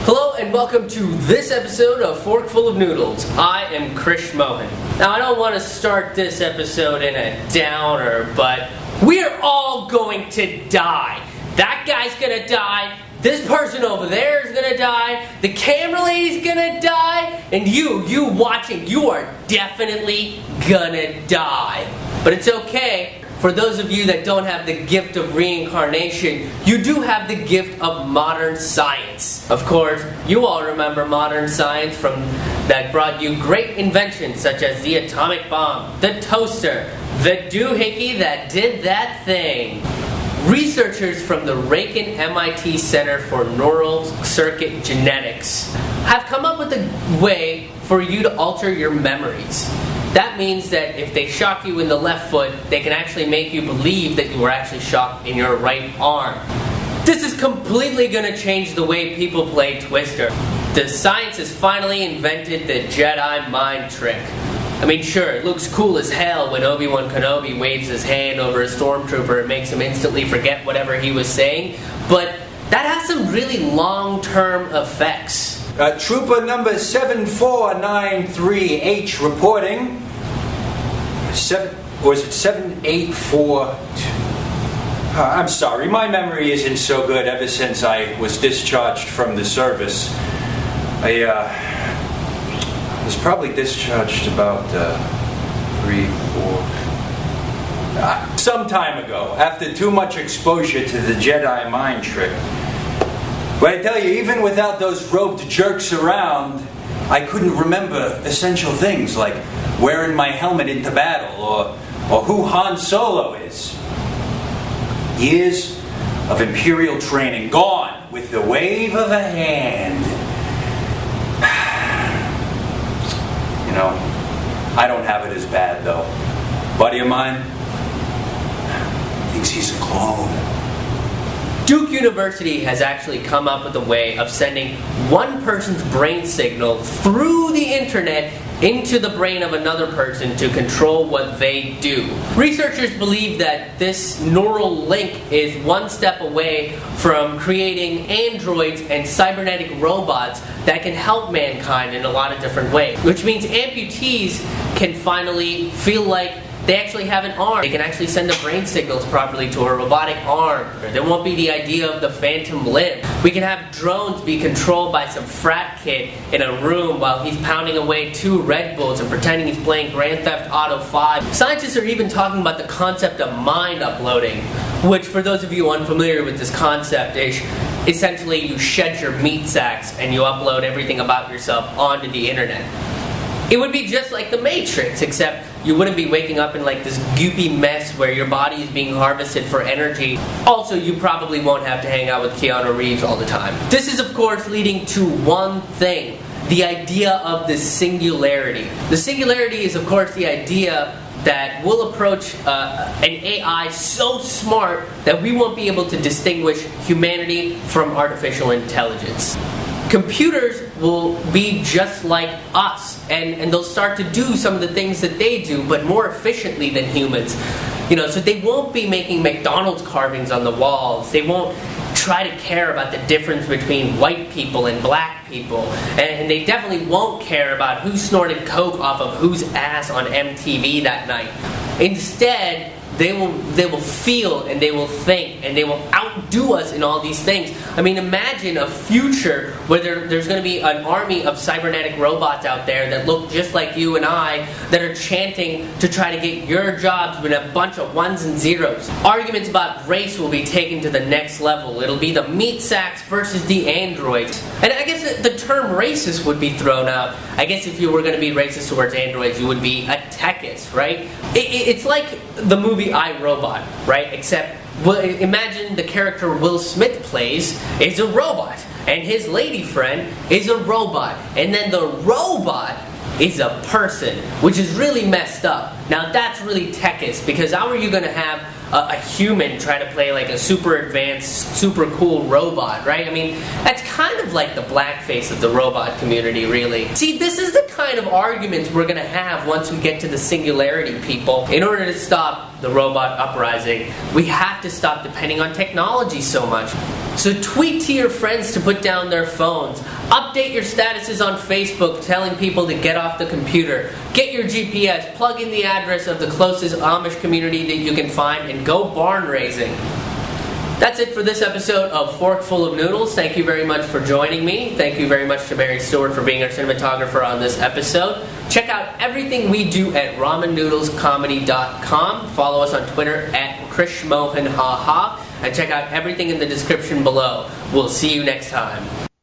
Hello and welcome to this episode of Forkful of Noodles. I am Krish Mohan. Now I don't want to start this episode in a downer, but we're all going to die. That guy's gonna die, this person over there is gonna die, the camera lady's gonna die, and you watching, you are definitely gonna die. But it's okay. For those of you that don't have the gift of reincarnation, you do have the gift of modern science. Of course, you all remember modern science that brought you great inventions such as the atomic bomb, the toaster, the doohickey that did that thing. Researchers from the Rakin MIT Center for Neural Circuit Genetics have come up with a way for you to alter your memories. That means that if they shock you in the left foot, they can actually make you believe that you were actually shocked in your right arm. This is completely going to change the way people play Twister. The science has finally invented the Jedi mind trick. I mean, sure, it looks cool as hell when Obi-Wan Kenobi waves his hand over a stormtrooper and makes him instantly forget whatever he was saying, but that has some really long-term effects. Trooper number 7493H reporting. Or is it 784? I'm sorry, my memory isn't so good ever since I was discharged from the service. I was probably discharged about 3, 4... some time ago, after too much exposure to the Jedi mind trick. But I tell you, even without those robed jerks around, I couldn't remember essential things like wearing my helmet into battle or who Han Solo is. Years of Imperial training gone with the wave of a hand. You know, I don't have it as bad though. Buddy of mine thinks he's a clone. Duke University has actually come up with a way of sending one person's brain signal through the internet into the brain of another person to control what they do. Researchers believe that this neural link is one step away from creating androids and cybernetic robots that can help mankind in a lot of different ways. Which means amputees can finally feel like they actually have an arm. They can actually send the brain signals properly to a robotic arm. There won't be the idea of the phantom limb. We can have drones be controlled by some frat kid in a room while he's pounding away 2 Red Bulls and pretending he's playing Grand Theft Auto 5. Scientists are even talking about the concept of mind uploading, which for those of you unfamiliar with this concept is essentially you shed your meat sacks and you upload everything about yourself onto the internet. It would be just like the Matrix, except you wouldn't be waking up in like this goopy mess where your body is being harvested for energy. Also, you probably won't have to hang out with Keanu Reeves all the time. This is of course leading to one thing, the idea of the singularity. The singularity is of course the idea that we'll approach an AI so smart that we won't be able to distinguish humanity from artificial intelligence. Computers will be just like us, and they'll start to do some of the things that they do, but more efficiently than humans. You know, so they won't be making McDonald's carvings on the walls. They won't try to care about the difference between white people and black people. And they definitely won't care about who snorted coke off of whose ass on MTV that night. Instead, they will feel and they will think and they will outdo us in all these things. I mean, imagine a future where there's going to be an army of cybernetic robots out there that look just like you and I that are chanting to try to get your jobs with a bunch of ones and zeros. Arguments about race will be taken to the next level. It'll be the meat sacks versus the androids. And I guess the term racist would be thrown out. I guess if you were going to be racist towards androids, you would be a techist, right? It's like the movie I, Robot, right? Except, imagine the character Will Smith plays is a robot, and his lady friend is a robot, and then the robot is a person, which is really messed up. Now that's really techist, because how are you going to have a human try to play like a super advanced, super cool robot, right? I mean, that's kind of like the blackface of the robot community, really. See, this is the kind of arguments we're going to have once we get to the singularity, people. In order to stop the robot uprising, we have to stop depending on technology so much. So tweet to your friends to put down their phones. Update your statuses on Facebook telling people to get off the computer. Get your GPS, plug in the address of the closest Amish community that you can find, and go barn raising. That's it for this episode of Fork Full of Noodles. Thank you very much for joining me. Thank you very much to Mary Stewart for being our cinematographer on this episode. Check out everything we do at ramennoodlescomedy.com. Follow us on Twitter at Krish Mohan Ha Ha. And check out everything in the description below. We'll see you next time.